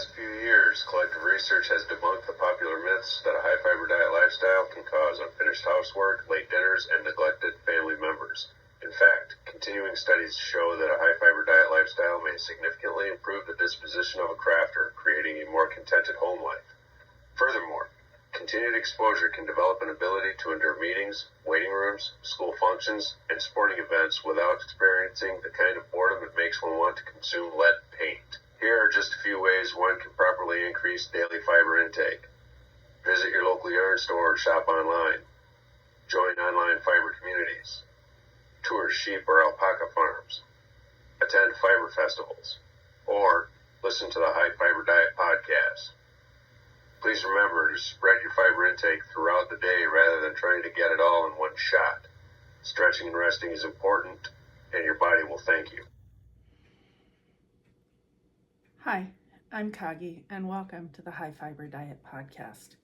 past few years, collective research has debunked the popular myths that a high-fiber diet lifestyle can cause unfinished housework, late dinners, and neglected family members. In fact, continuing studies show that a high-fiber diet lifestyle may significantly improve the disposition of a crafter, creating a more contented home life. Furthermore, continued exposure can develop an ability to endure meetings, waiting rooms, school functions, and sporting events without experiencing the kind of boredom it makes one want to consume lead paint. Here are just a few ways one can properly increase daily fiber intake. Visit your local yarn store or shop online. Join online fiber communities. Tour sheep or alpaca farms. Attend fiber festivals. Or listen to the High Fiber Diet podcast. Please remember to spread your fiber intake throughout the day rather than trying to get it all in one shot. Stretching and resting is important, and your body will thank you. Hi, I'm Kagi, and welcome to the High Fiber Diet podcast.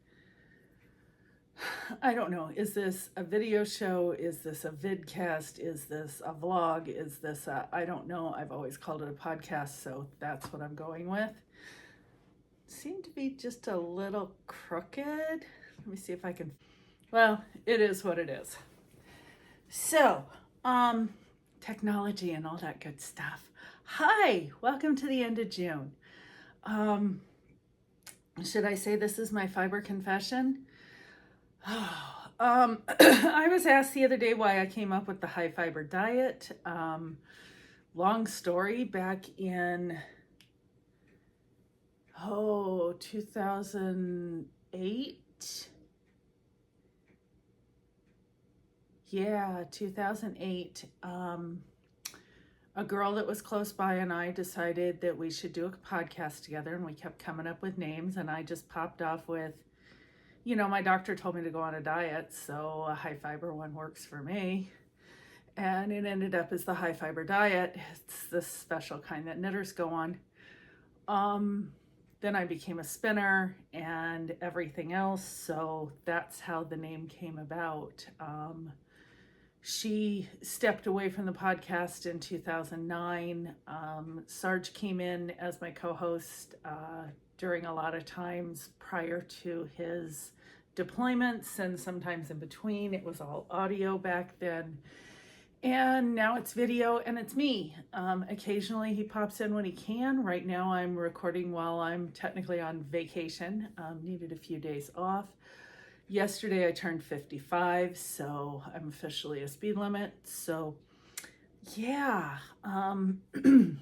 I don't know, is this a video show? Is this a vidcast? Is this a vlog? Is this I don't know. I've always called it a podcast, so that's what I'm going with. Seemed to be just a little crooked. Let me see if I can, well, it is what it is. So, technology and all that good stuff. Hi, welcome to the end of June. Should I say this is my fiber confession? I was asked the other day why I came up with the high fiber diet. Long story, back in 2008. Yeah, 2008. A girl that was close by and I decided that we should do a podcast together, and we kept coming up with names, and I just popped off with, my doctor told me to go on a diet, so a high fiber one works for me. And it ended up as the high fiber diet. It's the special kind that knitters go on. Then I became a spinner and everything else, so that's how the name came about. She stepped away from the podcast in 2009. Sarge came in as my co-host during a lot of times prior to his deployments, and sometimes in between. It was all audio back then. And now it's video, and it's me. Occasionally he pops in when he can. Right now I'm recording while I'm technically on vacation. Needed a few days off. Yesterday I turned 55, so I'm officially a speed limit. So yeah, it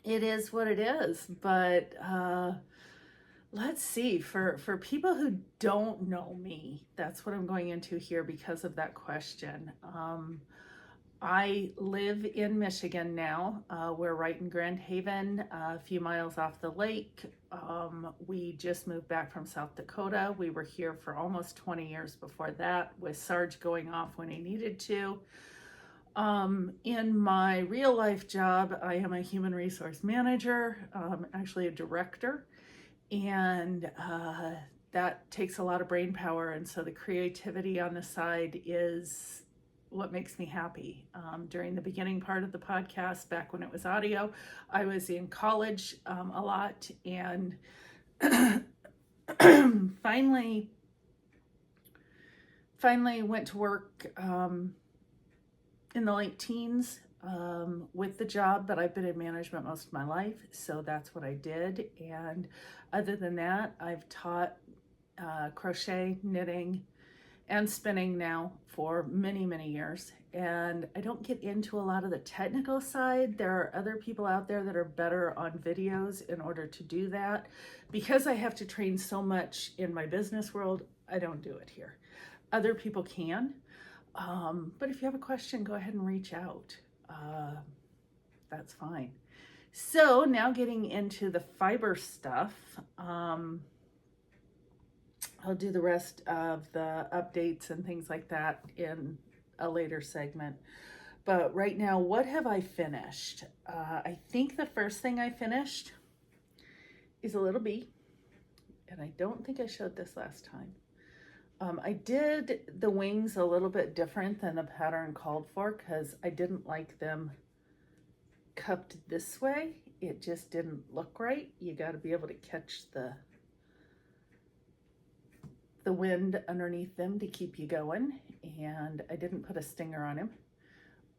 is what it is. But let's see, for people who don't know me, that's what I'm going into here because of that question. I live in Michigan now. We're right in Grand Haven, a few miles off the lake. We just moved back from South Dakota. We were here for almost 20 years before that, with Sarge going off when he needed to. In my real life job, I am a human resource manager, actually a director, and that takes a lot of brain power. And so the creativity on the side is what makes me happy. During the beginning part of the podcast, back when it was audio, I was in college a lot, and finally went to work in the late teens with the job, but I've been in management most of my life, so that's what I did. And other than that, I've taught crochet, knitting, and spinning now for many, many years. And I don't get into a lot of the technical side. There are other people out there that are better on videos in order to do that. Because I have to train so much in my business world, I don't do it here. Other people can. But if you have a question, go ahead and reach out. That's fine. So now getting into the fiber stuff. I'll do the rest of the updates and things like that in a later segment. But right now, what have I finished? I think the first thing I finished is a little bee. And I don't think I showed this last time. I did the wings a little bit different than the pattern called for because I didn't like them cupped this way. it just didn't look right. You got to be able to catch the wind underneath them to keep you going. And I didn't put a stinger on him,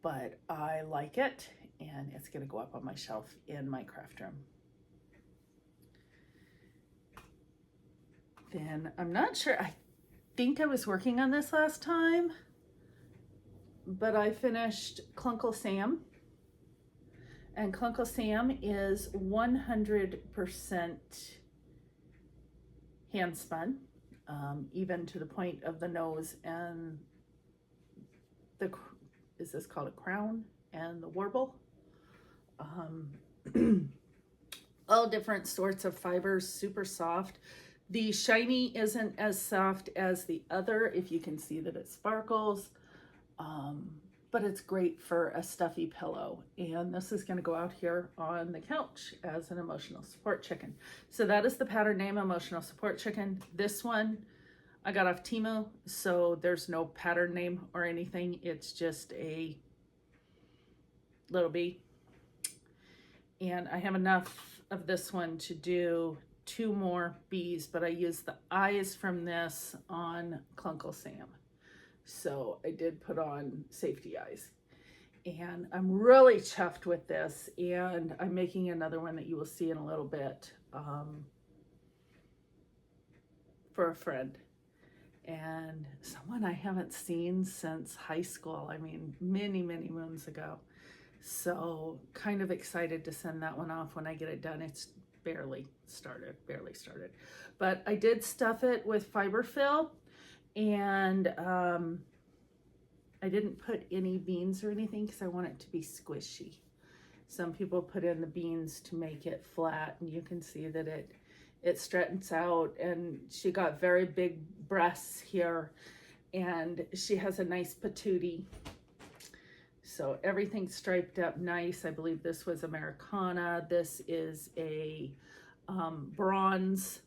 but I like it, and it's going to go up on my shelf in my craft room. Then I'm not sure, I think I was working on this last time, but I finished Clunkle Sam. And Clunkle Sam is 100% hand spun, even to the point of the nose and is this called a crown, and the warble. All different sorts of fibers, super soft. The shiny isn't as soft as the other, if you can see that it sparkles, but it's great for a stuffy pillow. And this is gonna go out here on the couch as an emotional support chicken. So that is the pattern name, Emotional Support Chicken. This one I got off Temu, so there's no pattern name or anything. It's just a little bee. And I have enough of this one to do 2 more bees, but I used the eyes from this on Clunkle Sam. So I did put on safety eyes. And I'm really chuffed with this, and I'm making another one that you will see in a little bit for a friend. And someone I haven't seen since high school. I mean, many, many moons ago. So kind of excited to send that one off when I get it done. It's barely started. But I did stuff it with fiber fill, and I didn't put any beans or anything because I want it to be squishy. Some people put in the beans to make it flat, and you can see that it straightens out. And she got very big breasts here, and she has a nice patootie. So everything's striped up nice. I believe this was Americana. This is a bronze.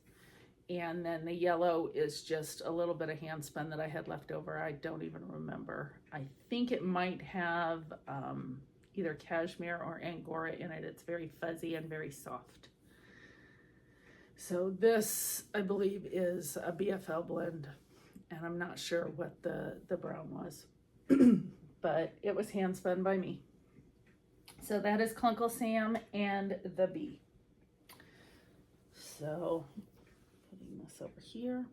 And then the yellow is just a little bit of hand spun that I had left over. I don't even remember. I think it might have either cashmere or Angora in it. It's very fuzzy and very soft. So this, I believe, is a BFL blend, and I'm not sure what the brown was, but it was hand spun by me. So that is Clunkle Sam and the bee. So putting this over here.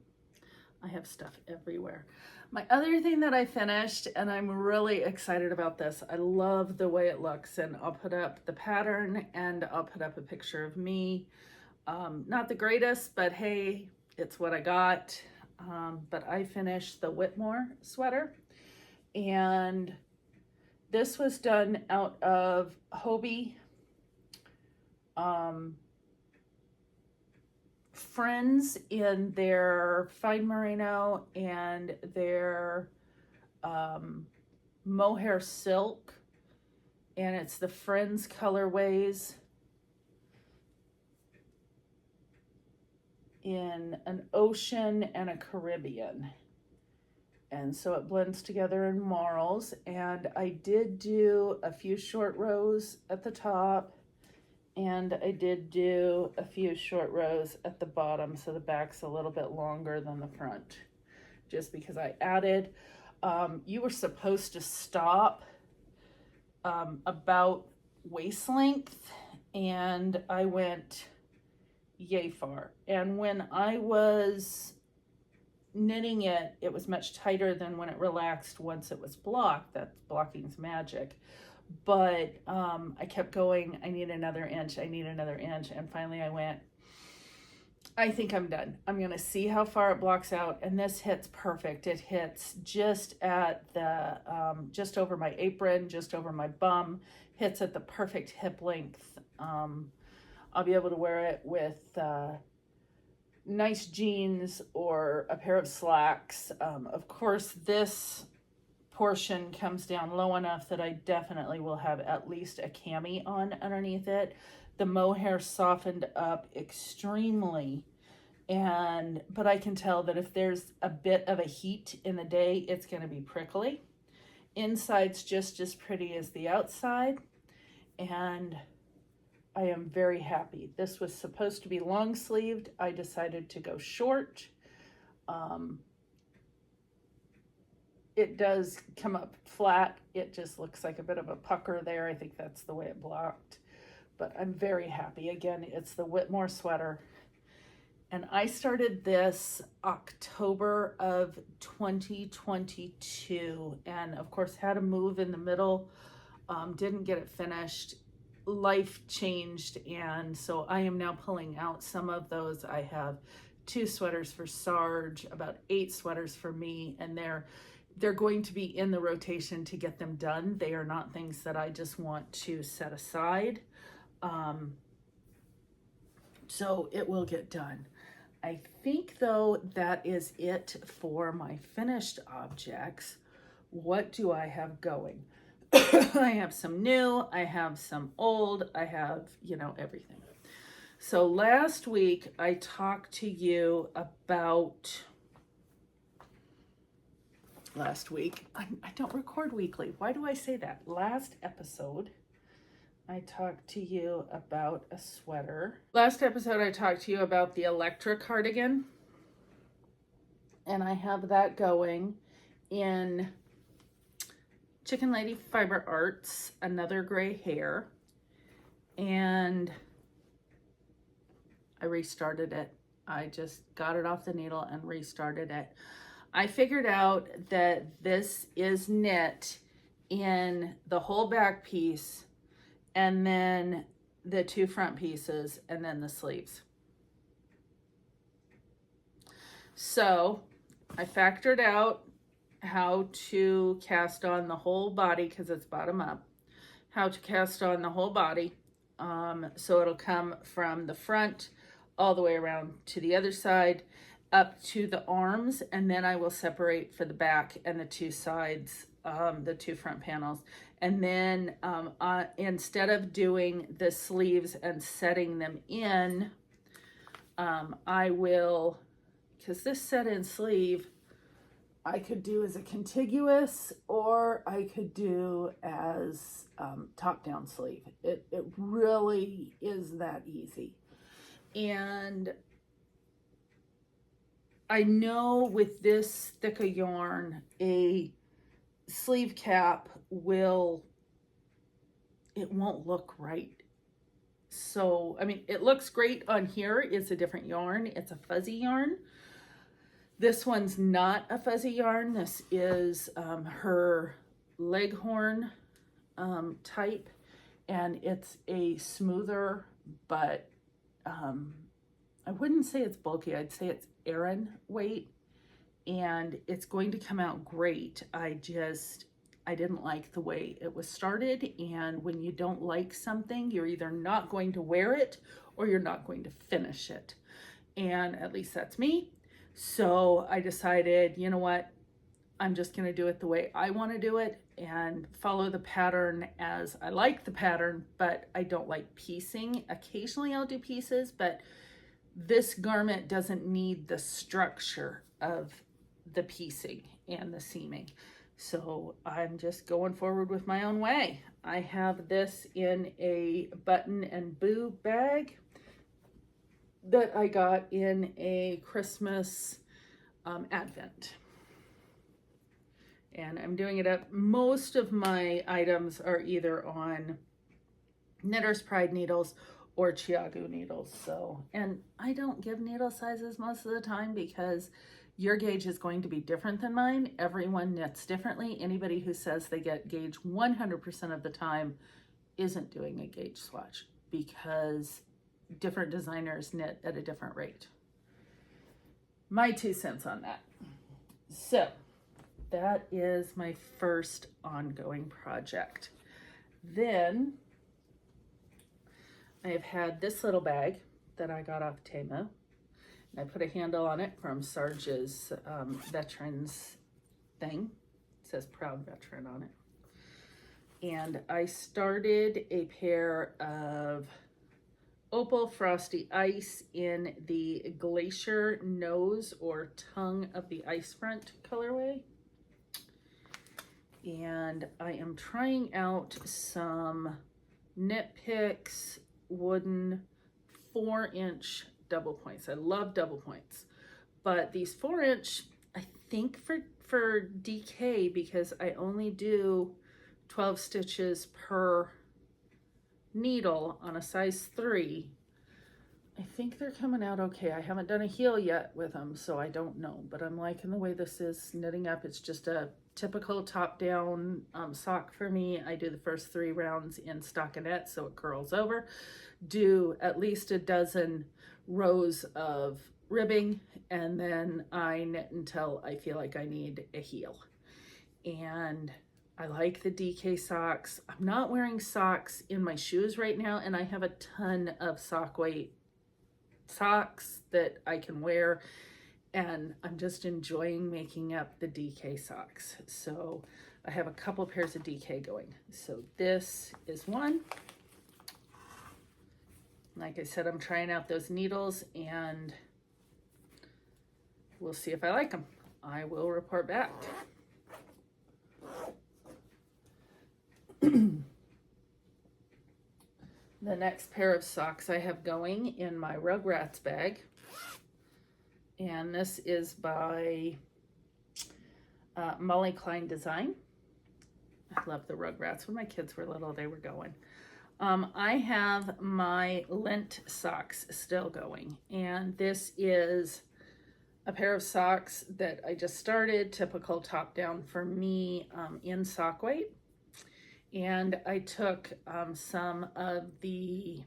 I have stuff everywhere. My other thing that I finished, and I'm really excited about this, I love the way it looks, and I'll put up the pattern and I'll put up a picture of me. Not the greatest, but hey, it's what I got. But I finished the Whitmore sweater, and this was done out of Hobie Friends in their fine merino and their mohair silk, and it's the Friends colorways in an ocean and a Caribbean. And so it blends together in marls. And I did do a few short rows at the top, and I did do a few short rows at the bottom, so the back's a little bit longer than the front, just because I added, you were supposed to stop about waist length, and I went yay far. And when I was knitting it, it was much tighter than when it relaxed once it was blocked. That blocking's magic. But I kept going, I need another inch, and finally I went, I think I'm done. I'm gonna see how far it blocks out, and this hits perfect. It hits just at the, just over my apron, just over my bum, hits at the perfect hip length. I'll be able to wear it with nice jeans or a pair of slacks. Of course, this portion comes down low enough that I definitely will have at least a cami on underneath it. The mohair softened up extremely, but I can tell that if there's a bit of a heat in the day, it's going to be prickly. Inside's just as pretty as the outside, and I am very happy. This was supposed to be long sleeved. I decided to go short. It does come up flat. It just looks like a bit of a pucker there. I think that's the way it blocked. But I'm very happy. Again, it's the Whitmore sweater. And I started this October of 2022. And of course, had to move in the middle. Didn't get it finished. Life changed. And so I am now pulling out some of those. I have 2 sweaters for Sarge, about 8 sweaters for me. And they're going to be in the rotation to get them done. They are not things that I just want to set aside. So it will get done. I think though that is it for my finished objects. What do I have going? I have some new, I have some old, I have, everything. So last week I talked to you about I don't record weekly. Why do I say that? Last episode, I talked to you about a sweater. Last episode, I talked to you about the Electra cardigan. And I have that going in Chicken Lady Fiber Arts, Another Gray Hair. And I restarted it. I just got it off the needle and restarted it. I figured out that this is knit in the whole back piece and then the 2 front pieces and then the sleeves. So I factored out how to cast on the whole body because it's bottom up, how to cast on the whole body. So it'll come from the front all the way around to the other side, up to the arms, and then I will separate for the back and the 2 sides, the 2 front panels. And then instead of doing the sleeves and setting them in, I will, because this set in sleeve, I could do as a contiguous or I could do as top down sleeve. It really is that easy. And I know with this thick a yarn, a sleeve cap won't look right. So, I mean, it looks great on here. It's a different yarn. It's a fuzzy yarn. This one's not a fuzzy yarn. This is her Leghorn type, and it's a smoother, but I wouldn't say it's bulky. I'd say it's Aran weight, and it's going to come out great. I didn't like the way it was started, and when you don't like something, you're either not going to wear it or you're not going to finish it. And at least that's me. So I decided, you know what? I'm just going to do it the way I want to do it and follow the pattern as I like the pattern, but I don't like piecing. Occasionally I'll do pieces, but this garment doesn't need the structure of the piecing and the seaming. So I'm just going forward with my own way. I have this in a button and boo bag that I got in a Christmas advent. And I'm doing it up. Most of my items are either on Knitter's Pride needles or Chiagu needles. So, and I don't give needle sizes most of the time because your gauge is going to be different than mine. Everyone knits differently. Anybody who says they get gauge 100% of the time isn't doing a gauge swatch because different designers knit at a different rate. My 2 cents on that. So that is my first ongoing project. Then I have had this little bag that I got off Temu. I put a handle on it from Sarge's veterans thing. It says Proud Veteran on it. And I started a pair of Opal Frosty Ice in the Glacier Nose or Tongue of the Ice Front colorway. And I am trying out some Knit Picks wooden 4-inch double points. I love double points, but these 4-inch, I think for DK, because I only do 12 stitches per needle on a size 3, I think they're coming out okay. I haven't done a heel yet with them, so I don't know, but I'm liking the way this is knitting up. It's just a typical top-down sock for me. I do the first 3 rounds in stockinette, so it curls over. Do at least a dozen rows of ribbing, and then I knit until I feel like I need a heel. And I like the DK socks. I'm not wearing socks in my shoes right now, and I have a ton of sock weight socks that I can wear, and I'm just enjoying making up the DK socks. So I have a couple pairs of DK going. So this is one. Like I said, I'm trying out those needles, and we'll see if I like them. I will report back. The next pair of socks I have going in my Rugrats bag, and this is by Molly Klein Design. I love the Rugrats. When my kids were little, they were going. I have my Lent socks still going, and this is a pair of socks that I just started, typical top down for me, in sock weight. And I took some of the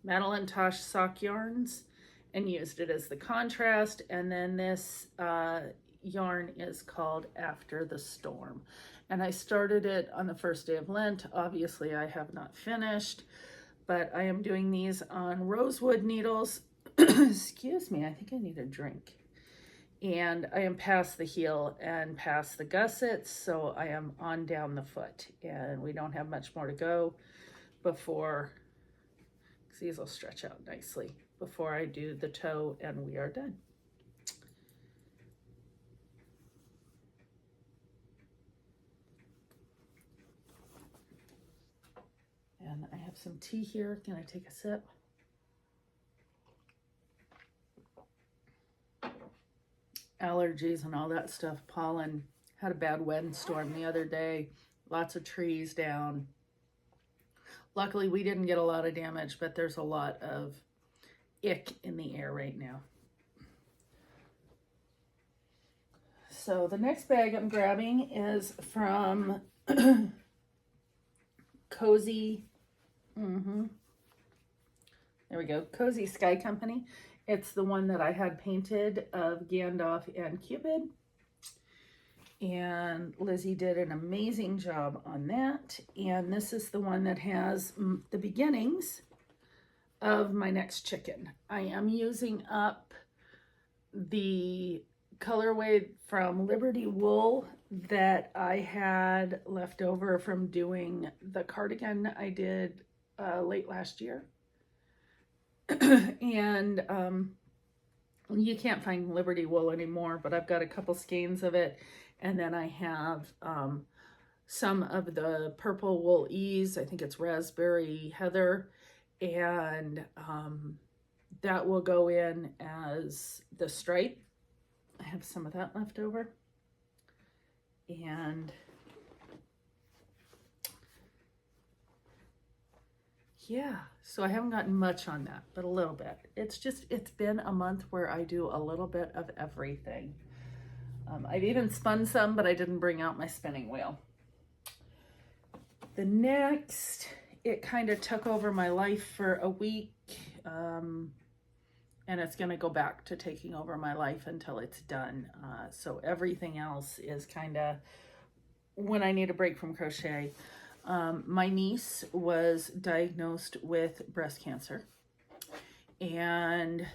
Madeline Tosh sock yarns and used it as the contrast. And then this yarn is called After the Storm. And I started it on the first day of Lent. Obviously, I have not finished, but I am doing these on rosewood needles. Excuse me, I think I need a drink. And I am past the heel and past the gussets, so I am on down the foot, and we don't have much more to go before, because these will stretch out nicely, before I do the toe, and we are done. And I have some tea here. Can I take a sip? Allergies and all that stuff, pollen. Had a bad windstorm the other day, lots of trees down. Luckily we didn't get a lot of damage, but there's a lot of ick in the air right now. So the next bag I'm grabbing is from Cozy, there we go, Cozy Sky Company. It's the one that I had painted of Gandalf and Cupid. And Lizzie did an amazing job on that. And this is the one that has the beginnings of my next chicken. I am using up the colorway from Liberty Wool that I had left over from doing the cardigan I did late last year. And you can't find Liberty Wool anymore, but I've got a couple skeins of it, and then I have some of the purple wool ease. I think it's raspberry heather, and that will go in as the stripe. I have some of that left over, and yeah, so I haven't gotten much on that, but a little bit. It's been a month where I do a little bit of everything. I've even spun some, but I didn't bring out my spinning wheel. The next, it kind of took over my life for a week, and it's going to go back to taking over my life until it's done. So everything else is kind of when I need a break from crochet. My niece was diagnosed with breast cancer, and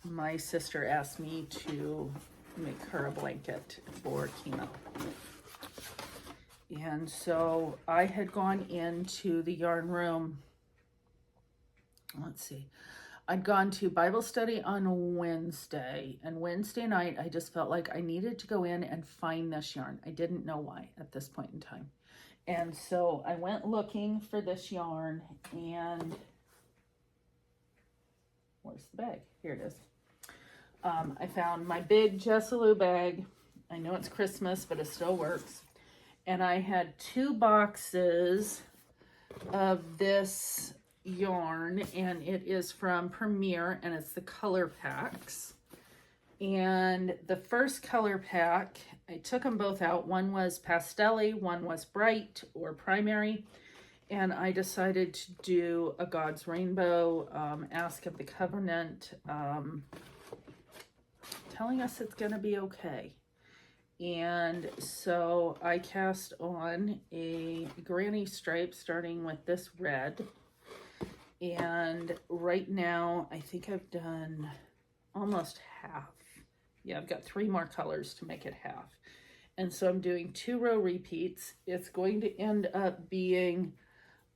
my sister asked me to make her a blanket for chemo. And so I had gone into the yarn room. Let's see. I'd gone to Bible study on Wednesday, and Wednesday night I just felt like I needed to go in and find this yarn. I didn't know why at this point in time. And so I went looking for this yarn, and Where's the bag? Here it is. I found my big Jessalou bag. I know it's Christmas, but it still works. And I had 2 boxes of this yarn, and it is from Premier, and it's the color packs. And the first color pack, I took them both out. One was pastel-y, one was bright or primary. And I decided to do a God's Rainbow, Ask of the Covenant, telling us it's going to be okay. And so I cast on a granny stripe starting with this red. And right now I think I've done almost half. Yeah, I've got 3 more colors to make it half. And so I'm doing 2 row repeats. It's going to end up being,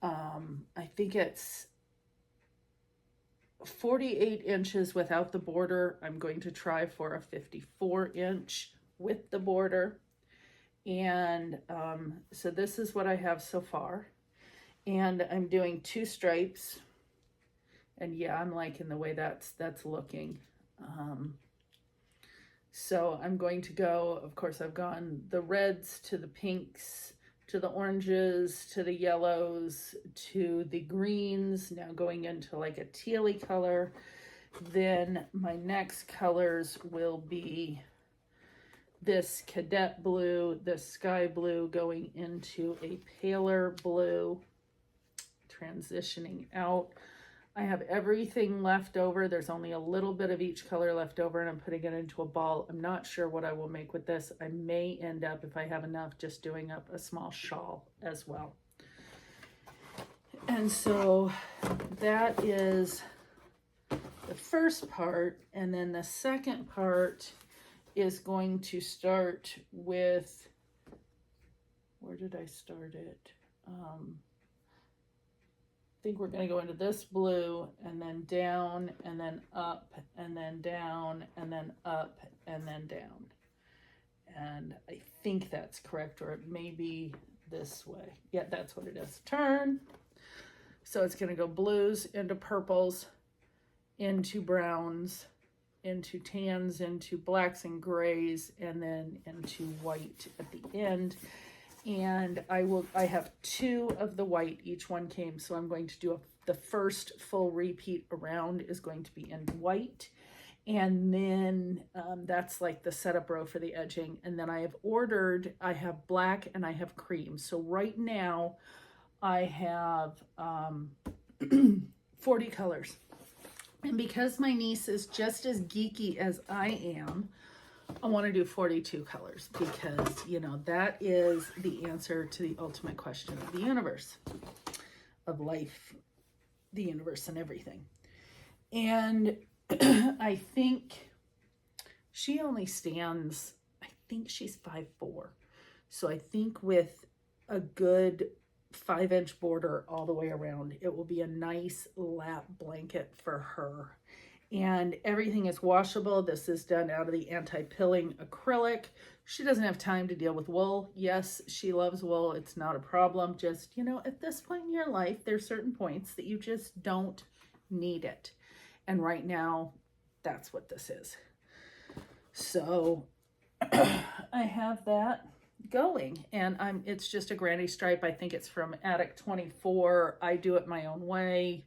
I think it's 48 inches without the border. I'm going to try for a 54 inch with the border. And so this is what I have so far. And I'm doing 2 stripes. And yeah, I'm liking the way that's looking. So I'm going to go, of course, I've gone the reds to the pinks, to the oranges, to the yellows, to the greens, now going into like a tealy color. Then my next colors will be this cadet blue, this sky blue going into a paler blue, transitioning out. I have everything left over. There's only a little bit of each color left over, and I'm putting it into a ball. I'm not sure what I will make with this. I may end up, if I have enough, just doing up a small shawl as well. And so that is the first part. And then the second part is going to start with, where did I start it? I think we're going to go into this blue and then down and then up and then down and then up and then down. And I think that's correct, or it may be this way. Yeah, that's what it is. Turn. So it's going to go blues into purples, into browns, into tans, into blacks and grays, and then into white at the end. And I have 2 of the white, each one came, so I'm going to do the first full repeat around is going to be in white, and then that's like the setup row for the edging. And then I have black and I have cream. So right now I have 40 colors, and because my niece is just as geeky as I am, I want to do 42 colors because, you know, that is the answer to the ultimate question of the universe, of life, the universe, and everything. And I think she only stands, I think she's 5'4". So I think with a good 5-inch border all the way around, it will be a nice lap blanket for her. And everything is washable. This is done out of the anti-pilling acrylic. She doesn't have time to deal with wool. Yes, she loves wool. It's not a problem. Just, you know, at this point in your life, there's certain points that you just don't need it. And right now, that's what this is. So I have that going, and it's just a granny stripe. I think it's from Attic 24. I do it my own way.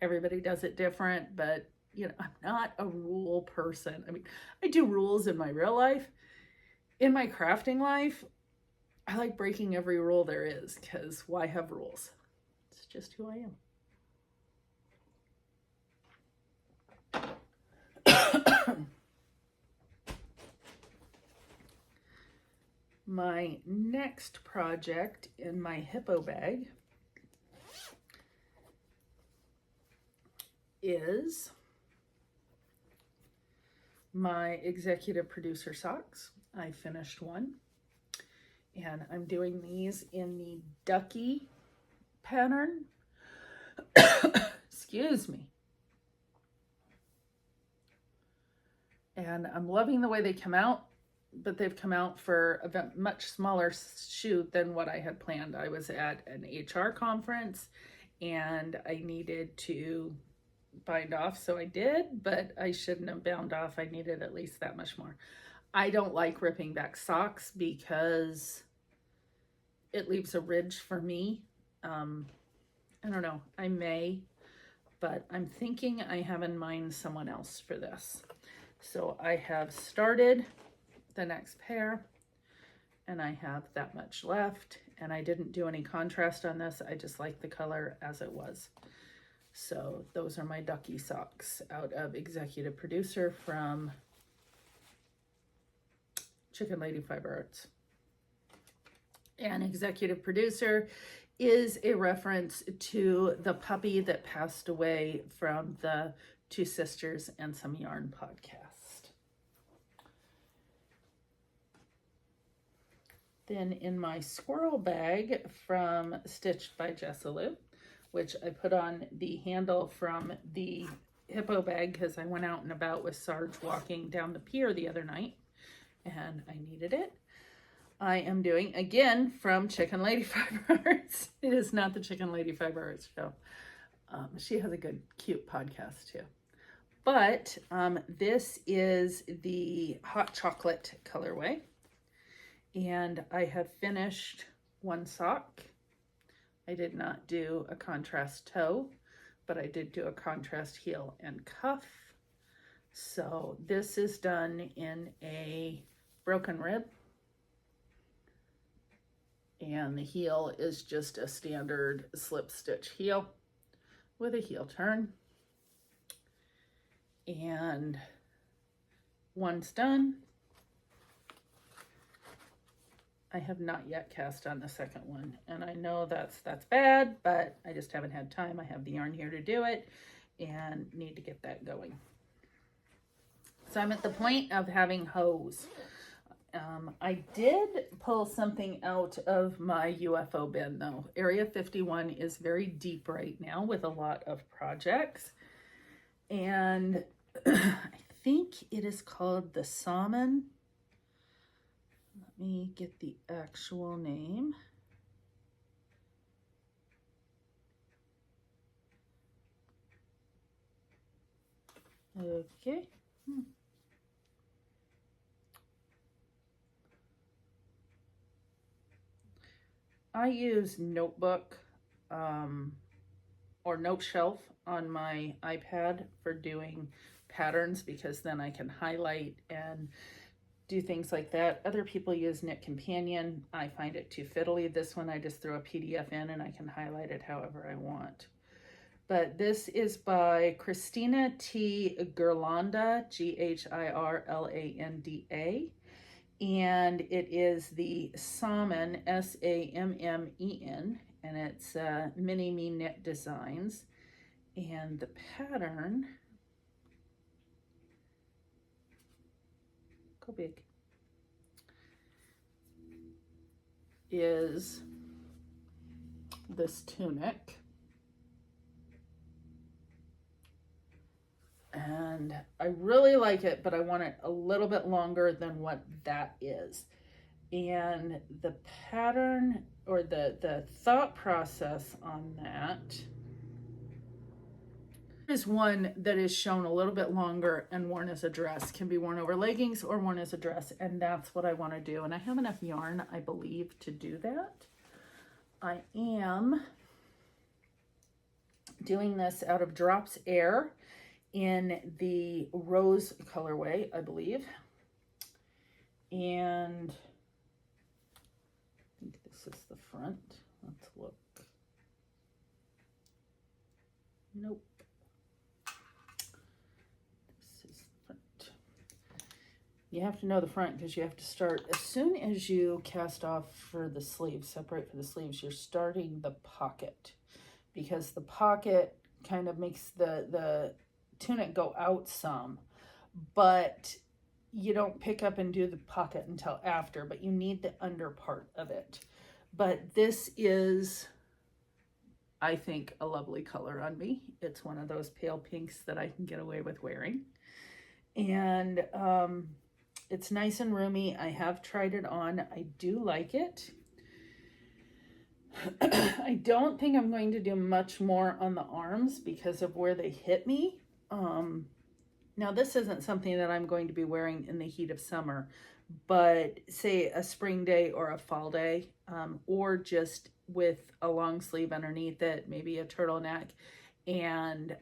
Everybody does it different, but you know, I'm not a rule person. I mean, I do rules in my real life. In my crafting life, I like breaking every rule there is, because why have rules? It's just who I am. My next project in my hippo bag is my executive producer socks. I finished one, and I'm doing these in the ducky pattern. Excuse me. And I'm loving the way they come out, but they've come out for a much smaller shoot than what I had planned. I was at an HR conference, and I needed to bind off, so I did, but I shouldn't have bound off. I needed at least that much more. I don't like ripping back socks because it leaves a ridge for me. I don't know, I may, but I'm thinking I have in mind someone else for this. So I have started the next pair and I have that much left, and I didn't do any contrast on this. I just like the color as it was. So those are my ducky socks out of Executive Producer from Chicken Lady Fiber Arts. And Executive Producer is a reference to the puppy that passed away from the Two Sisters and Some Yarn podcast. Then in my squirrel bag from Stitched by Jessalou, which I put on the handle from the hippo bag because I went out and about with Sarge walking down the pier the other night and I needed it. I am doing, again, from Chicken Lady Fiber Arts. It is not the Chicken Lady Fiber Arts show. She has a good, cute podcast too. But this is the hot chocolate colorway. And I have finished one sock. I did not do a contrast toe, but I did do a contrast heel and cuff. So this is done in a broken rib. And the heel is just a standard slip stitch heel with a heel turn. And one's done. I have not yet cast on the second one, and I know that's bad, but I just haven't had time. I have the yarn here to do it and need to get that going. So I'm at the point of having hose. I did pull something out of my UFO bin though. Area 51 is very deep right now with a lot of projects, and I think it is called the Salmon. Let me get the actual name. Okay. I use Notebook or Note Shelf on my iPad for doing patterns because then I can highlight and do things like that. Other people use Knit Companion. I find it too fiddly. This one I just throw a PDF in and I can highlight it however I want. But this is by Christina T. Ghirlanda, Ghirlanda, and it is the Salmon, Sammen, and it's Mini Me Knit Designs. And the pattern, go big, is this tunic. And I really like it, but I want it a little bit longer than what that is. And the pattern or the thought process on that is one that is shown a little bit longer and worn as a dress. Can be worn over leggings or worn as a dress, and that's what I want to do. And I have enough yarn, I believe, to do that. I am doing this out of Drops Air in the rose colorway, I believe. And I think this is the front. Let's look. Nope. This is the front. You have to know the front because you have to start as soon as you cast off for the sleeves, separate for the sleeves, you're starting the pocket because the pocket kind of makes the tunic go out some, but you don't pick up and do the pocket until after, but you need the under part of it. But this is, I think, a lovely color on me. It's one of those pale pinks that I can get away with wearing. And it's nice and roomy. I have tried it on. I do like it. I don't think I'm going to do much more on the arms because of where they hit me. Now, this isn't something that I'm going to be wearing in the heat of summer, but say a spring day or a fall day, or just with a long sleeve underneath it, maybe a turtleneck and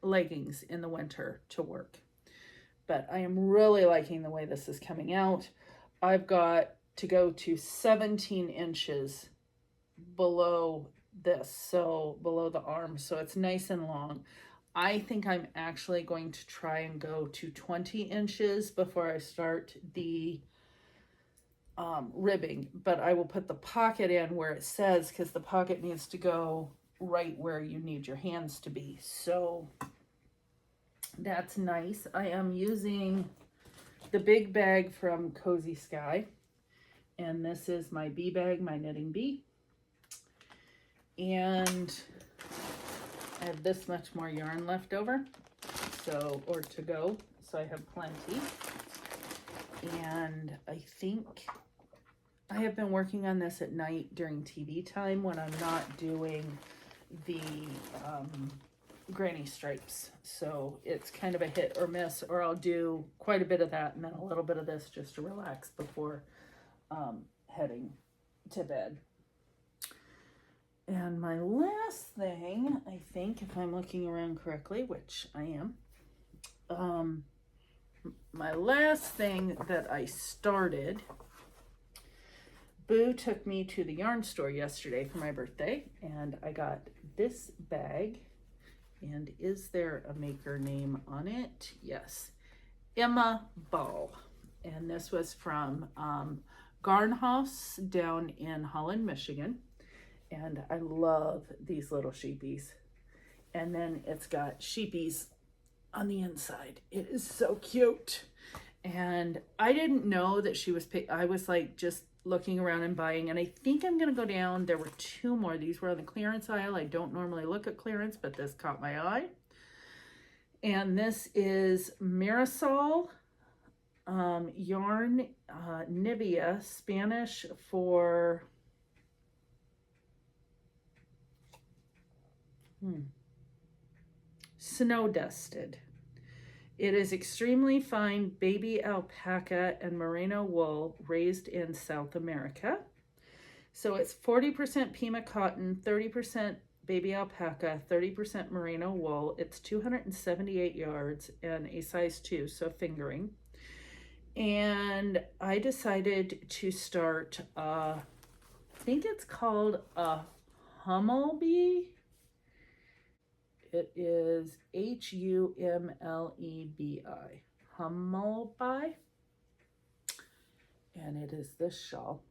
leggings in the winter to work. But I am really liking the way this is coming out. I've got to go to 17 inches below this, so below the arm, so it's nice and long. I think I'm actually going to try and go to 20 inches before I start the ribbing, but I will put the pocket in where it says, because the pocket needs to go right where you need your hands to be. So that's nice. I am using the big bag from Cozy Sky, and this is my bee bag, my knitting bee. And I have this much more yarn left over, so, or to go, so I have plenty. And I think I have been working on this at night during TV time when I'm not doing the granny stripes. So it's kind of a hit or miss, or I'll do quite a bit of that and then a little bit of this just to relax before heading to bed. And my last thing, I think, if I'm looking around correctly, which I am, my last thing that I started, Boo took me to the yarn store yesterday for my birthday, and I got this bag. And is there a maker name on it? Yes, Emma Ball. And this was from Garnhouse down in Holland, Michigan. And I love these little sheepies. And then it's got sheepies on the inside. It is so cute. And I didn't know that she was, I was like just looking around and buying, and I think I'm going to go down. There were two more. These were on the clearance aisle. I don't normally look at clearance, but this caught my eye. And this is Marisol yarn, Nivea, Spanish for snow dusted. It is extremely fine baby alpaca and merino wool raised in South America. So it's 40% Pima cotton, 30% baby alpaca, 30% merino wool. It's 278 yards and a size 2, so fingering. And I decided to start, I think it's called a Hummelbee. It is Humlebi, Hummelbee, and it is this shawl.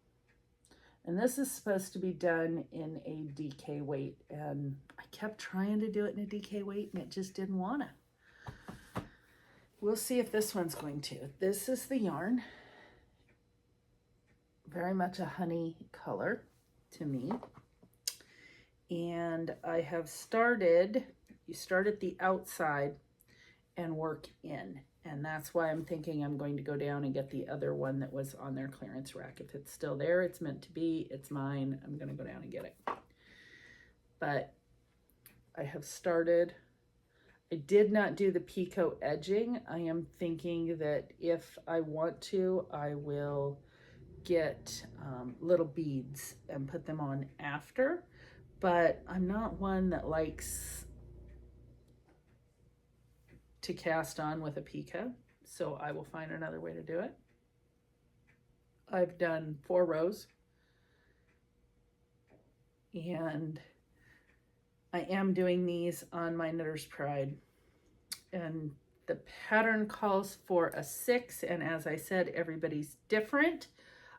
And this is supposed to be done in a DK weight, and I kept trying to do it in a DK weight, and it just didn't want to. We'll see if this one's going to. This is the yarn. Very much a honey color to me. And I have started, you start at the outside and work in. And that's why I'm thinking I'm going to go down and get the other one that was on their clearance rack. If it's still there, it's meant to be, it's mine. I'm going to go down and get it. But I have started. I did not do the picot edging. I am thinking that if I want to, I will get little beads and put them on after. But I'm not one that likes to cast on with a picot, so I will find another way to do it. I've done 4 rows, and I am doing these on my Knitter's Pride, and the pattern calls for a 6, and as I said, everybody's different.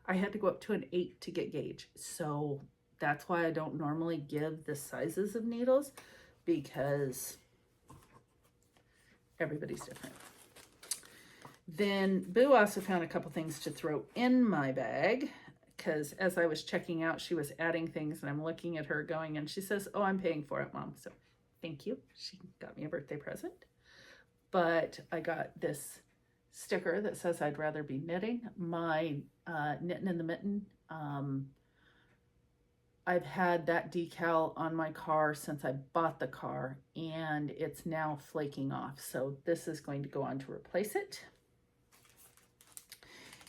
I had to go up to an 8 to get gauge, so that's why I don't normally give the sizes of needles, because everybody's different. Then Boo also found a couple things to throw in my bag, because as I was checking out, she was adding things, and I'm looking at her going, and she says, "Oh, I'm paying for it, Mom." So thank you. She got me a birthday present. But I got this sticker that says I'd rather be knitting. My Knitting in the Mitten I've had that decal on my car since I bought the car, and it's now flaking off. So this is going to go on to replace it.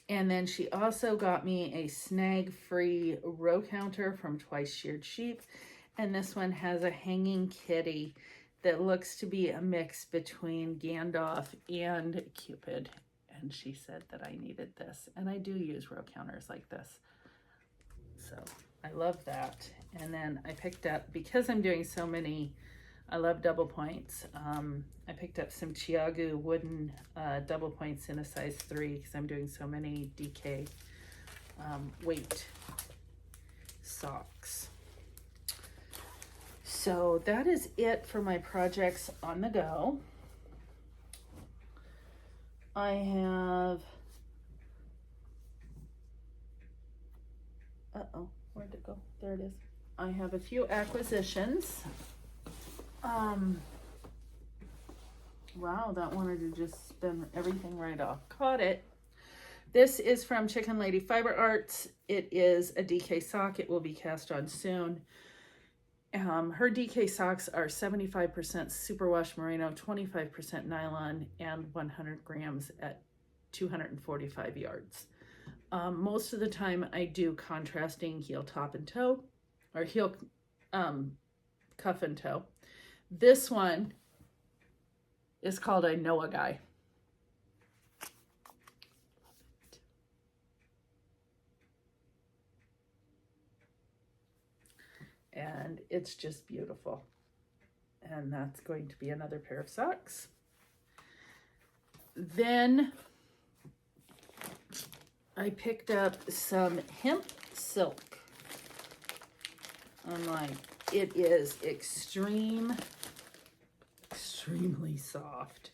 And then she also got me a snag-free row counter from Twice Sheared Sheep. And this one has a hanging kitty that looks to be a mix between Gandalf and Cupid. And she said that I needed this. And I do use row counters like this. So I love that. And then I picked up, because I'm doing so many, I love double points. I picked up some Chiagu wooden double points in a size 3 because I'm doing so many DK weight socks. So that is it for my projects on the go. I have, where'd it go? There it is. I have a few acquisitions. Wow, that wanted to just spin everything right off. Caught it. This is from Chicken Lady Fiber Arts. It is a DK sock. It will be cast on soon. Her DK socks are 75% superwash merino, 25% nylon, and 100 grams at 245 yards. Most of the time I do contrasting heel top and toe, or heel cuff and toe. This one is called I Know a Guy. And it's just beautiful. And that's going to be another pair of socks. Then I picked up some hemp silk online. It is extremely soft.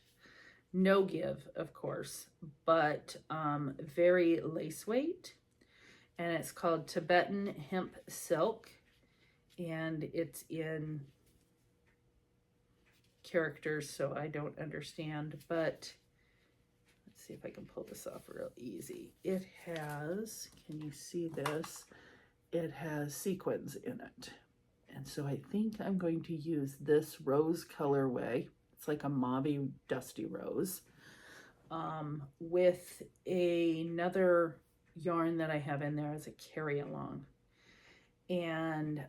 No give, of course, but very lace weight. And it's called Tibetan Hemp Silk. And it's in characters, so I don't understand, but let's see if I can pull this off real easy. It has, can you see this? It has sequins in it. And so I think I'm going to use this rose colorway. It's like a mauve dusty rose, with another yarn that I have in there as a carry along. And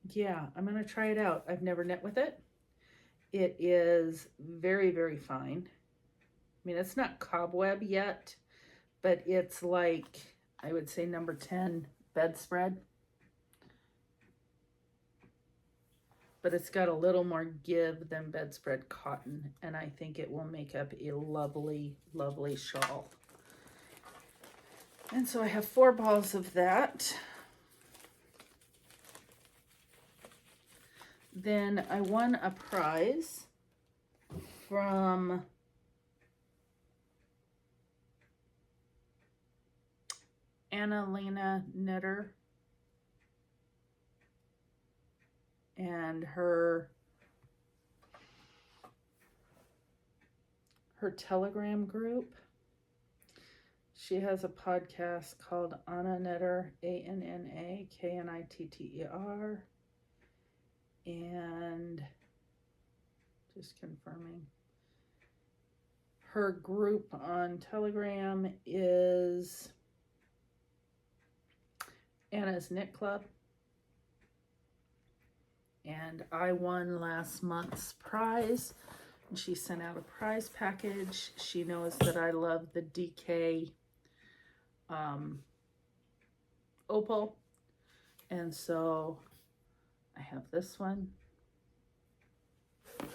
yeah, I'm gonna try it out. I've never knit with it. It is very, very fine. I mean, it's not cobweb yet, but it's like, I would say number 10 bedspread. But it's got a little more give than bedspread cotton, and I think it will make up a lovely, lovely shawl. And so I have 4 balls of that. Then I won a prize from Annalena Knitter. And her Telegram group. She has a podcast called Anna Knitter, ANNAKNITTER. And just confirming. Her group on Telegram is Anna's Knit Club. And I won last month's prize. And she sent out a prize package. She knows that I love the DK opal, and so I have this one. I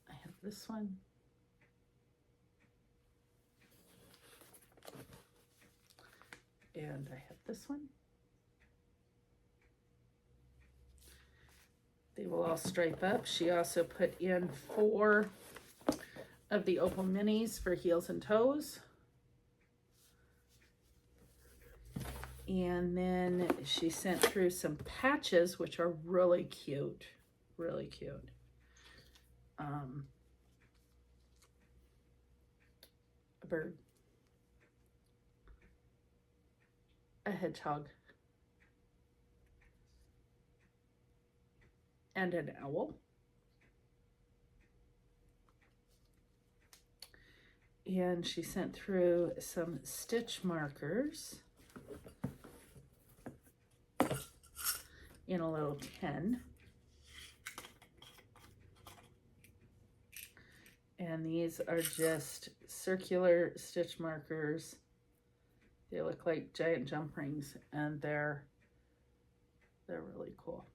have this one. And I have this one. They will all stripe up. She also put in 4 of the opal minis for heels and toes. And then she sent through some patches, which are really cute, really cute. a bird, a hedgehog, and an owl. And she sent through some stitch markers in a little tin. And these are just circular stitch markers. They look like giant jump rings, and they're really cool.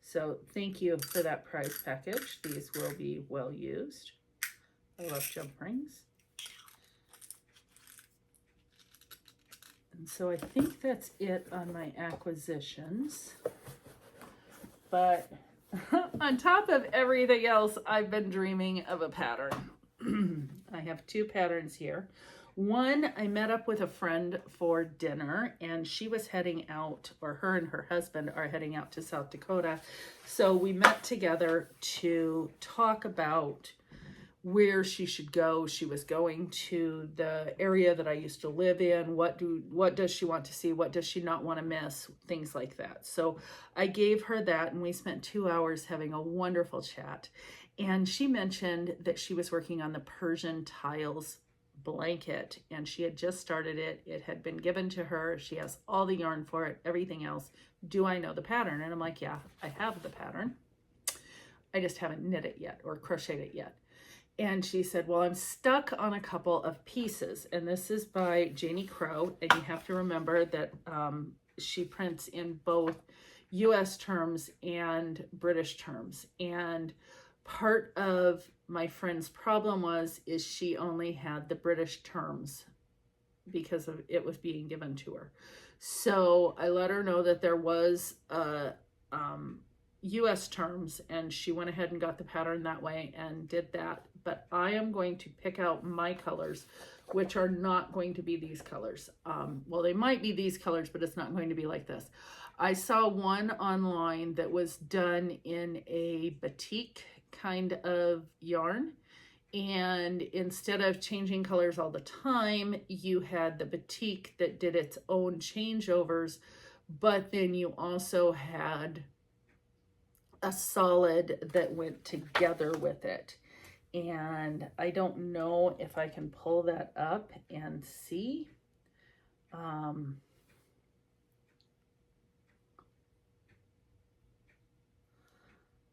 So thank you for that prize package. These will be well used. I love jump rings. And so I think that's it on my acquisitions. But on top of everything else, I've been dreaming of a pattern. I have two patterns here. One, I met up with a friend for dinner, and she was heading out, or her and her husband are heading out to South Dakota. So we met together to talk about where she should go. She was going to the area that I used to live in. What does she want to see? What does she not want to miss? Things like that. So I gave her that, and we spent 2 hours having a wonderful chat. And she mentioned that she was working on the Persian tiles blanket, and she had just started it. It had been given to her. She has all the yarn for it, everything else. Do I know the pattern? And I'm like, yeah, I have the pattern. I just haven't knit it yet or crocheted it yet. And she said, well, I'm stuck on a couple of pieces. And this is by Janie Crow. And you have to remember that she prints in both US terms and British terms. And part of my friend's problem is she only had the British terms because of it was being given to her. So I let her know that there was US terms, and she went ahead and got the pattern that way and did that. But I am going to pick out my colors, which are not going to be these colors. Well, they might be these colors, but it's not going to be like this. I saw one online that was done in a batik kind of yarn. And instead of changing colors all the time, you had the batik that did its own changeovers, but then you also had a solid that went together with it. And I don't know if I can pull that up and see.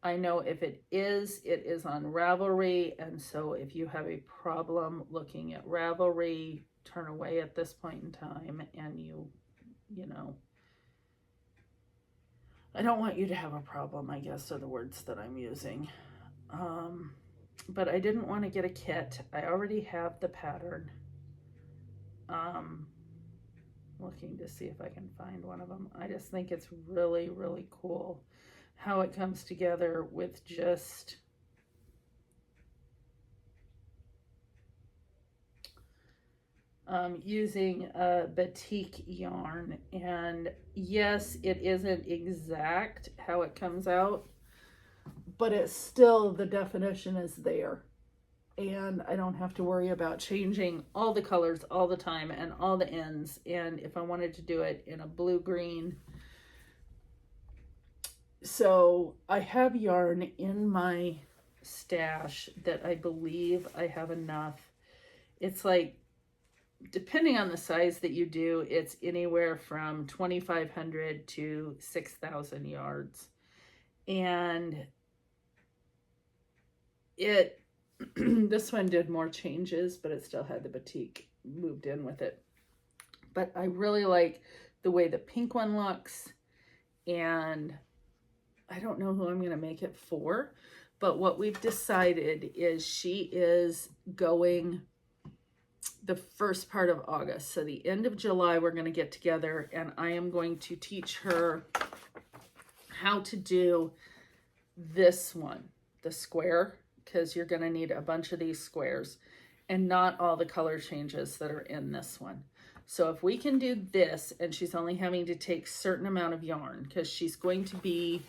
I know if it is on Ravelry. And so if you have a problem looking at Ravelry, turn away at this point in time. And you know, I don't want you to have a problem, I guess, are the words that I'm using. But I didn't want to get a kit. I already have the pattern. Looking to see if I can find one of them. I just think it's really, really cool how it comes together with just using a batik yarn. And yes, it isn't exact how it comes out, but it's still, the definition is there. And I don't have to worry about changing all the colors all the time and all the ends. And if I wanted to do it in a blue-green. So I have yarn in my stash that I believe I have enough. It's like, depending on the size that you do, it's anywhere from 2,500 to 6,000 yards. And this one did more changes, but it still had the batik moved in with it. But I really like the way the pink one looks, and I don't know who I'm going to make it for, but what we've decided is she is going the first part of August. So the end of July, we're going to get together, and I am going to teach her how to do this one, the square, because you're going to need a bunch of these squares and not all the color changes that are in this one. So if we can do this, and she's only having to take a certain amount of yarn, because she's going to be,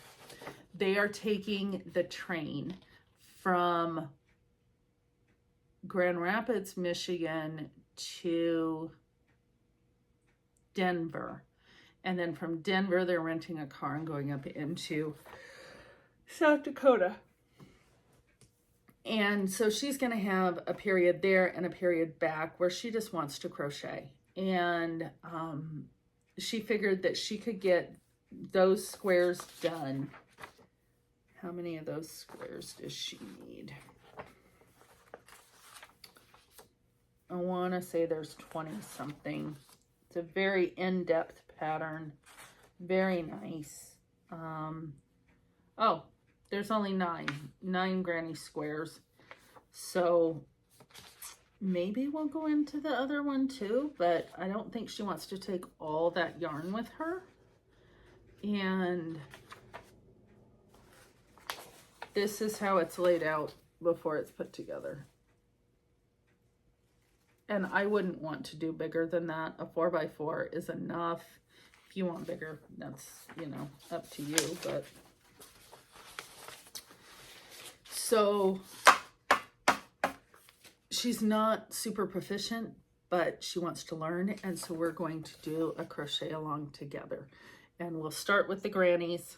they are taking the train from Grand Rapids, Michigan to Denver. And then from Denver, they're renting a car and going up into South Dakota. And so she's going to have a period there and a period back where she just wants to crochet. And she figured that she could get those squares done. How many of those squares does she need? I want to say there's 20 something. It's a very in-depth pattern. Very nice. Oh, there's only 9 granny squares. So maybe we'll go into the other one too, but I don't think she wants to take all that yarn with her. And this is how it's laid out before it's put together. And I wouldn't want to do bigger than that. A 4x4 is enough. If you want bigger, that's, you know, up to you. But so she's not super proficient, but she wants to learn. And so we're going to do a crochet along together. And we'll start with the grannies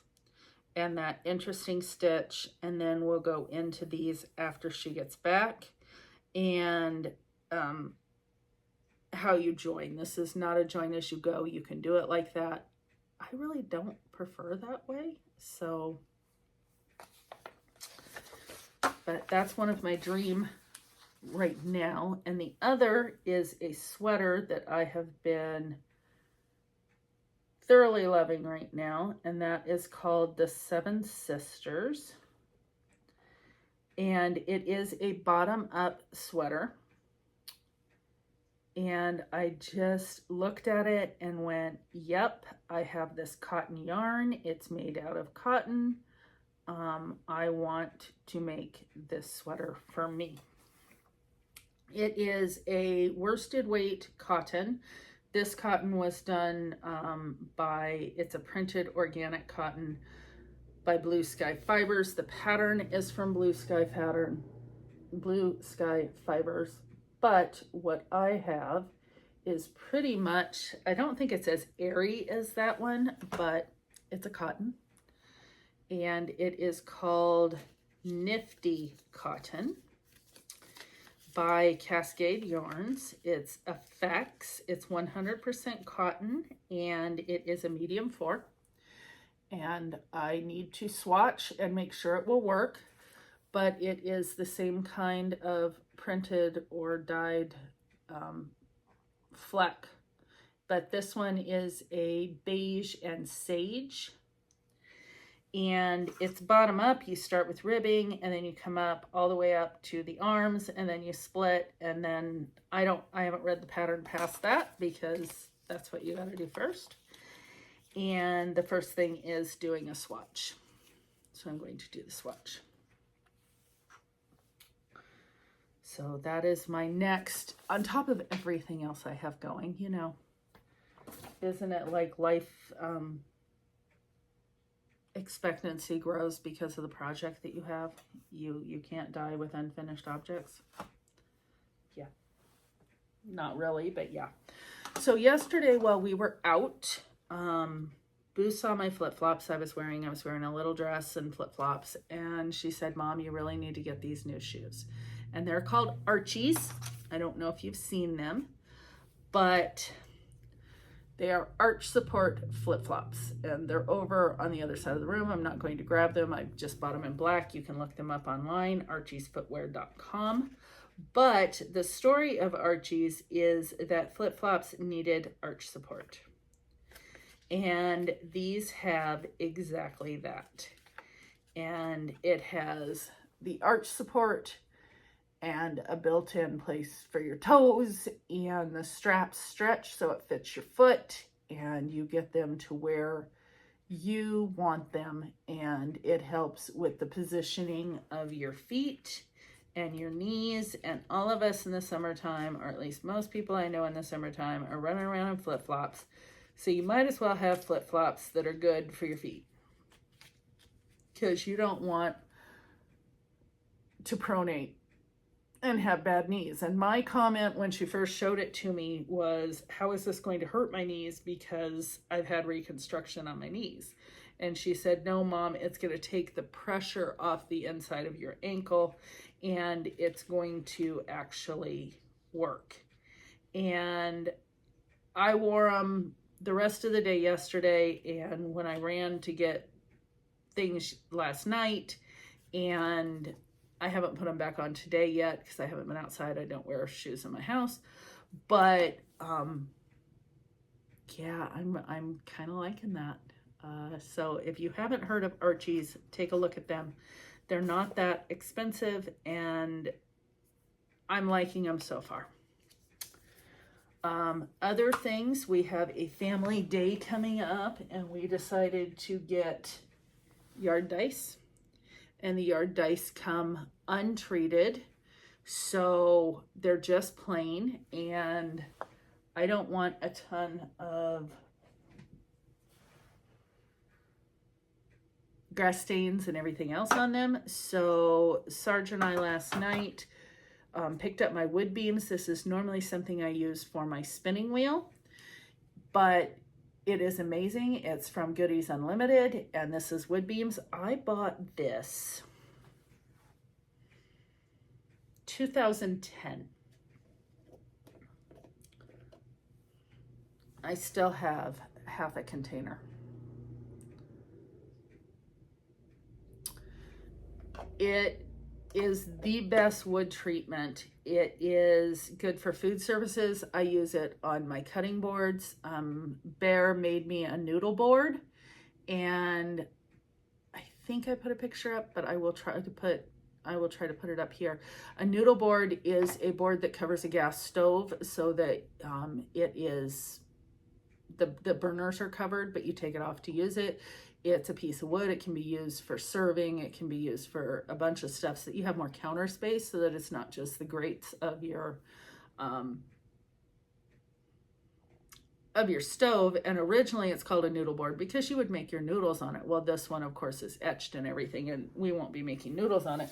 and that interesting stitch. And then we'll go into these after she gets back. And how you join. This is not a join as you go. You can do it like that. I really don't prefer that way. So, but that's one of my dream right now. And the other is a sweater that I have been thoroughly loving right now. And that is called the Seven Sisters. And it is a bottom up sweater. And I just looked at it and went, yep, I have this cotton yarn. It's made out of cotton. I want to make this sweater for me. It is a worsted weight cotton. This cotton was done it's a printed organic cotton by Blue Sky Fibers. The pattern is from Blue Sky Fibers. But what I have is pretty much, I don't think it's as airy as that one, but it's a cotton. And it is called Nifty Cotton by Cascade Yarns. It's Effects. It's 100% cotton, and it is a medium 4. And I need to swatch and make sure it will work. But it is the same kind of printed or dyed fleck. But this one is a beige and sage. And it's bottom up. You start with ribbing and then you come up all the way up to the arms and then you split. And then I haven't read the pattern past that because that's what you got to do first. And the first thing is doing a swatch. So I'm going to do the swatch. So that is my next, on top of everything else I have going, you know, isn't it like life expectancy grows because of the project that you have? You can't die with unfinished objects. Yeah, not really, but yeah. So yesterday while we were out, Boo saw my flip-flops I was wearing. I was wearing a little dress and flip-flops, and she said, Mom, you really need to get these new shoes. And they're called Archies. I don't know if you've seen them, but they are arch support flip-flops, and they're over on the other side of the room. I'm not going to grab them. I just bought them in black. You can look them up online, archiesfootwear.com. But the story of Archies is that flip-flops needed arch support. And these have exactly that. And it has the arch support and a built-in place for your toes, and the straps stretch so it fits your foot, and you get them to where you want them, and it helps with the positioning of your feet and your knees. And all of us in the summertime, or at least most people I know in the summertime, are running around in flip-flops. So you might as well have flip-flops that are good for your feet, because you don't want to pronate and have bad knees. And my comment when she first showed it to me was, how is this going to hurt my knees? Because I've had reconstruction on my knees. And she said, no, Mom, it's going to take the pressure off the inside of your ankle and it's going to actually work. And I wore them the rest of the day yesterday, and when I ran to get things last night, and I haven't put them back on today yet because I haven't been outside. I don't wear shoes in my house, but yeah, I'm kind of liking that. So if you haven't heard of Archies, take a look at them. They're not that expensive, and I'm liking them so far. Other things, we have a family day coming up, and we decided to get yard dice. And the yard dice come untreated, so they're just plain, and I don't want a ton of grass stains and everything else on them. So Sarge and I last night picked up my wood beams. This is normally something I use for my spinning wheel, but it is amazing. It's from Goodies Unlimited, and this is wood beams. I bought this 2010. I still have half a container. It is the best wood treatment. It is good for food services. I use it on my cutting boards. Bear made me a noodle board, and I think I put a picture up, but I will try to put it up here. A noodle board is a board that covers a gas stove so that it is, the burners are covered, but you take it off to use it. It's a piece of wood. It can be used for serving. It can be used for a bunch of stuff so that you have more counter space, so that it's not just the grates of your stove. And originally it's called a noodle board because you would make your noodles on it. Well, this one of course is etched and everything, and we won't be making noodles on it,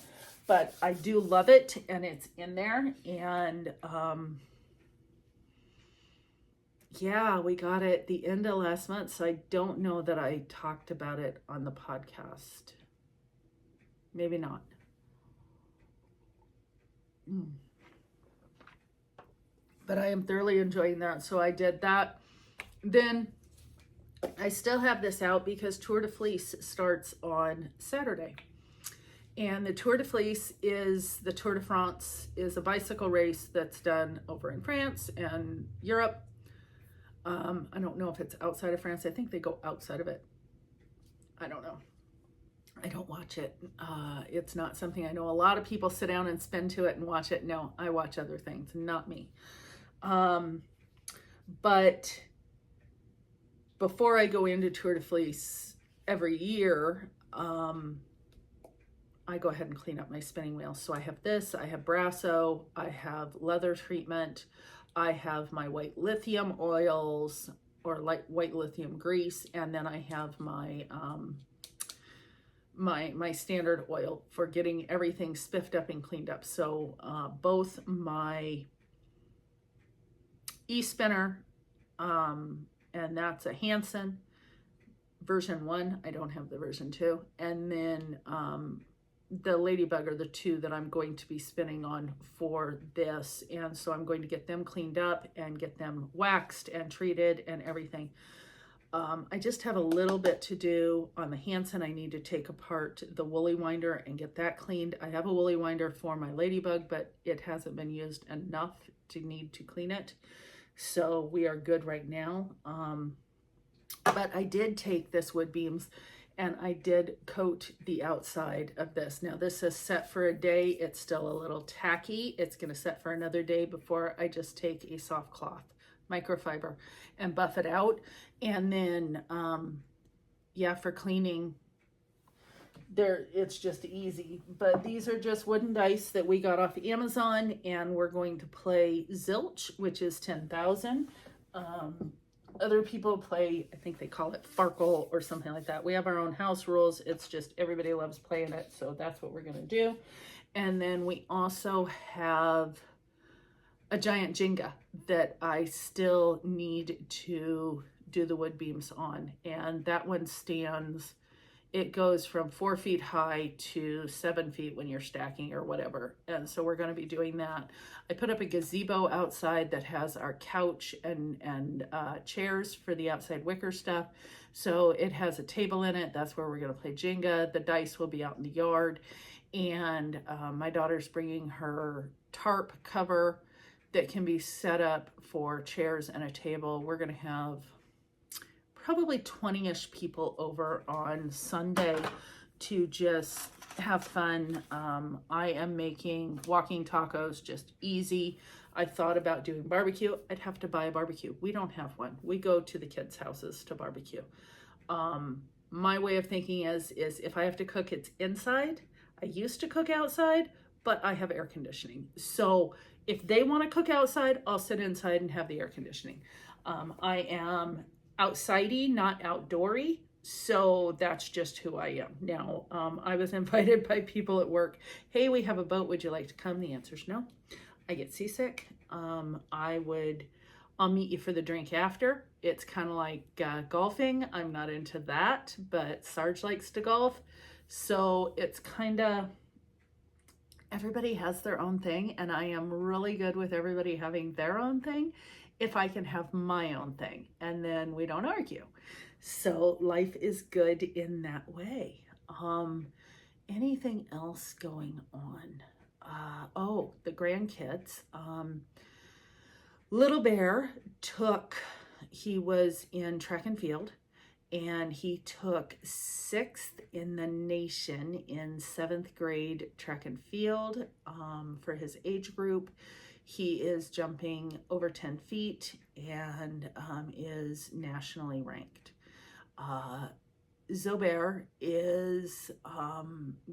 but I do love it, and it's in there. And yeah, we got it the end of last month, so I don't know that I talked about it on the podcast. Maybe not. But I am thoroughly enjoying that, so I did that. Then I still have this out because Tour de Fleece starts on Saturday. And the Tour de Fleece is, the Tour de France is a bicycle race that's done over in France and Europe. I don't know if it's outside of France. I think they go outside of it. I don't know. I don't watch it. It's not something I know. A lot of people sit down and spin to it and watch it. No, I watch other things, not me. But before I go into Tour de Fleece every year, I go ahead and clean up my spinning wheel. So I have this, I have Brasso, I have leather treatment, I have my white lithium oils or white lithium grease, and then I have my my standard oil for getting everything spiffed up and cleaned up. So both my e-spinner, and that's a Hansen version 1. I don't have the version 2. And then the Ladybug are the 2 that I'm going to be spinning on for this. And so I'm going to get them cleaned up and get them waxed and treated and everything. I just have a little bit to do on the Hansen. I need to take apart the woolly winder and get that cleaned. I have a woolly winder for my Ladybug, but it hasn't been used enough to need to clean it. So we are good right now. But I did take this wood beams and I did coat the outside of this. Now this is set for a day. It's still a little tacky. It's gonna set for another day before I just take a soft cloth, microfiber, and buff it out. And then, yeah, for cleaning, it's just easy. But these are just wooden dice that we got off Amazon, and we're going to play Zilch, which is 10,000. Other people play, I think they call it Farkle or something like that. We have our own house rules. It's just everybody loves playing it, so that's what we're gonna do. And then we also have a giant Jenga that I still need to do the wood beams on. And that one stands, it goes from 4 feet high to 7 feet when you're stacking or whatever. And so we're going to be doing that. I put up a gazebo outside that has our couch and chairs for the outside wicker stuff. So it has a table in it. That's where we're going to play Jenga. The dice will be out in the yard. And my daughter's bringing her tarp cover that can be set up for chairs and a table. We're going to have probably 20-ish people over on Sunday to just have fun. I am making walking tacos just easy. I thought about doing barbecue. I'd have to buy a barbecue. We don't have one. We go to the kids' houses to barbecue. My way of thinking is if I have to cook, it's inside. I used to cook outside, but I have air conditioning. So if they want to cook outside, I'll sit inside and have the air conditioning. I am outsidey, not outdoory. So that's just who I am. Now, I was invited by people at work. Hey, we have a boat. Would you like to come? The answer is no. I get seasick. I'll meet you for the drink after. It's kind of like golfing. I'm not into that, but Sarge likes to golf. So it's kind of, everybody has their own thing, and I am really good with everybody having their own thing if I can have my own thing, and then we don't argue. So life is good in that way. Anything else going on? The grandkids. Little Bear he was in track and field, and he took 6th in the nation in 7th grade track and field for his age group. He is jumping over 10 feet and is nationally ranked. Zobair is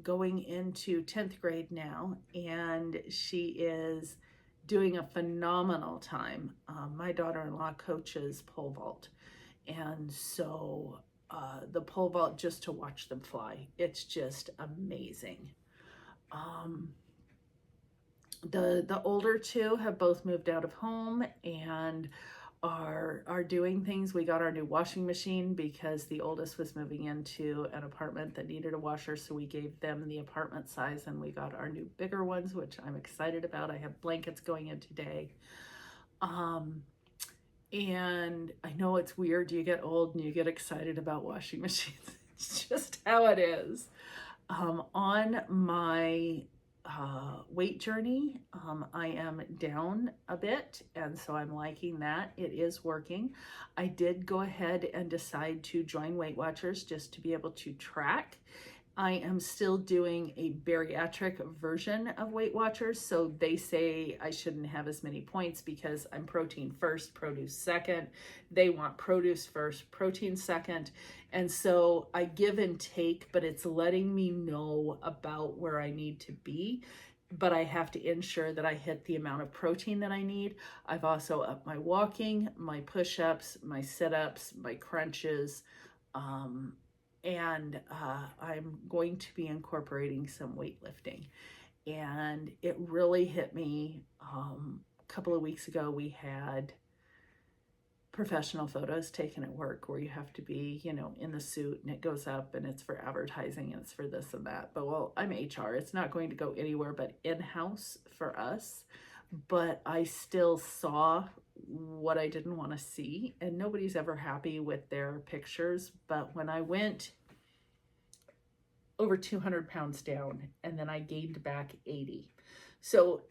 going into 10th grade now, and she is doing a phenomenal time. My daughter-in-law coaches pole vault, and so the pole vault, just to watch them fly, it's just amazing. The older two have both moved out of home and are doing things. We got our new washing machine because the oldest was moving into an apartment that needed a washer, so we gave them the apartment size, and we got our new bigger ones, which I'm excited about. I have blankets going in today. And I know it's weird. You get old and you get excited about washing machines. It's just how it is. On my weight journey, I am down a bit, and so I'm liking that. It is working. I did go ahead and decide to join Weight Watchers just to be able to track. I am still doing a bariatric version of Weight Watchers, so they say I shouldn't have as many points because I'm protein first, produce second. They want produce first, protein second. And so I give and take, but it's letting me know about where I need to be. But I have to ensure that I hit the amount of protein that I need. I've also upped my walking, my push-ups, my sit-ups, my crunches, and I'm going to be incorporating some weightlifting. And it really hit me a couple of weeks ago. We had professional photos taken at work where you have to be, in the suit, and it goes up and it's for advertising and it's for this and that. But well, I'm HR. It's not going to go anywhere but in-house for us. But I still saw what I didn't want to see, and nobody's ever happy with their pictures. But when I went over 200 pounds down, and then I gained back 80. So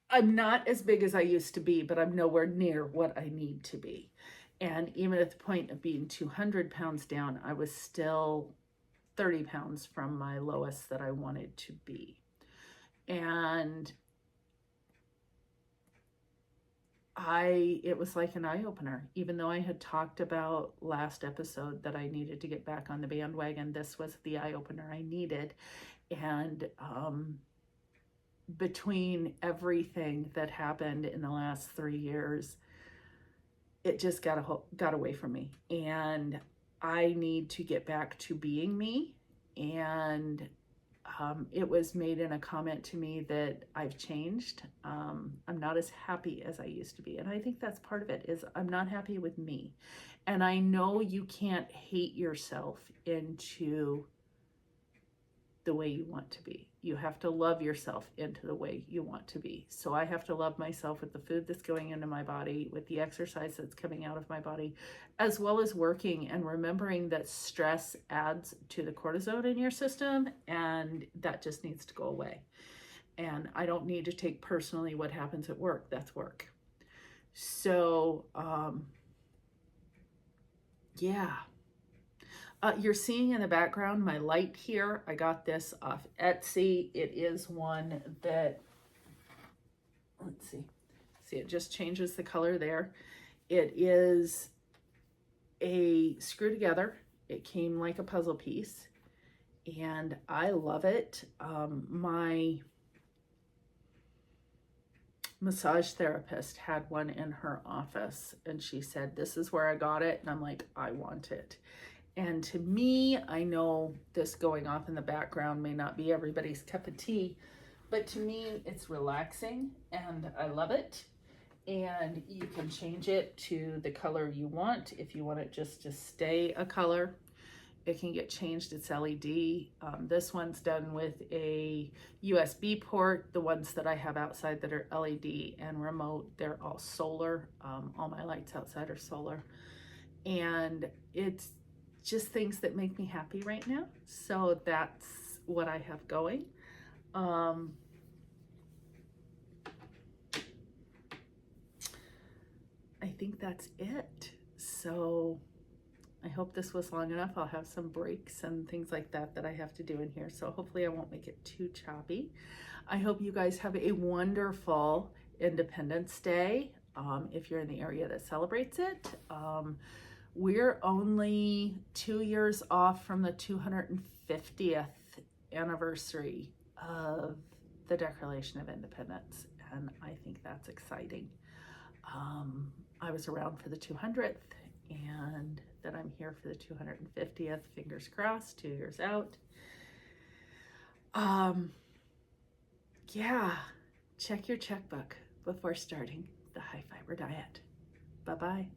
I'm not as big as I used to be, but I'm nowhere near what I need to be. And even at the point of being 200 pounds down, I was still 30 pounds from my lowest that I wanted to be. And it was like an eye-opener. Even though I had talked about last episode that I needed to get back on the bandwagon, this was the eye-opener I needed. And between everything that happened in the last 3 years, it just got away from me. And I need to get back to being me. And it was made in a comment to me that I've changed. I'm not as happy as I used to be. And I think that's part of it, is I'm not happy with me. And I know you can't hate yourself into the way you want to be. You have to love yourself into the way you want to be. So I have to love myself with the food that's going into my body, with the exercise that's coming out of my body, as well as working and remembering that stress adds to the cortisol in your system, and that just needs to go away. And I don't need to take personally what happens at work. That's work. So, yeah. You're seeing in the background my light here. I got this off Etsy. It is one that, let's see, it just changes the color there. It is a screw together. It came like a puzzle piece, and I love it. My massage therapist had one in her office, and she said, this is where I got it. And I'm like, I want it. And to me, I know this going off in the background may not be everybody's cup of tea, but to me, it's relaxing and I love it. And you can change it to the color you want. If you want it just to stay a color, it can get changed. It's LED. This one's done with a USB port. The ones that I have outside that are LED and remote, they're all solar. All my lights outside are solar. And it's just things that make me happy right now. So that's what I have going. I think that's it. So I hope this was long enough. I'll have some breaks and things like that that I have to do in here. So hopefully I won't make it too choppy. I hope you guys have a wonderful Independence Day. If you're in the area that celebrates it. We're only 2 years off from the 250th anniversary of the Declaration of Independence, and I think that's exciting. I was around for the 200th, and then I'm here for the 250th. Fingers crossed, 2 years out. Yeah, check your checkbook before starting the high fiber diet. Bye-bye.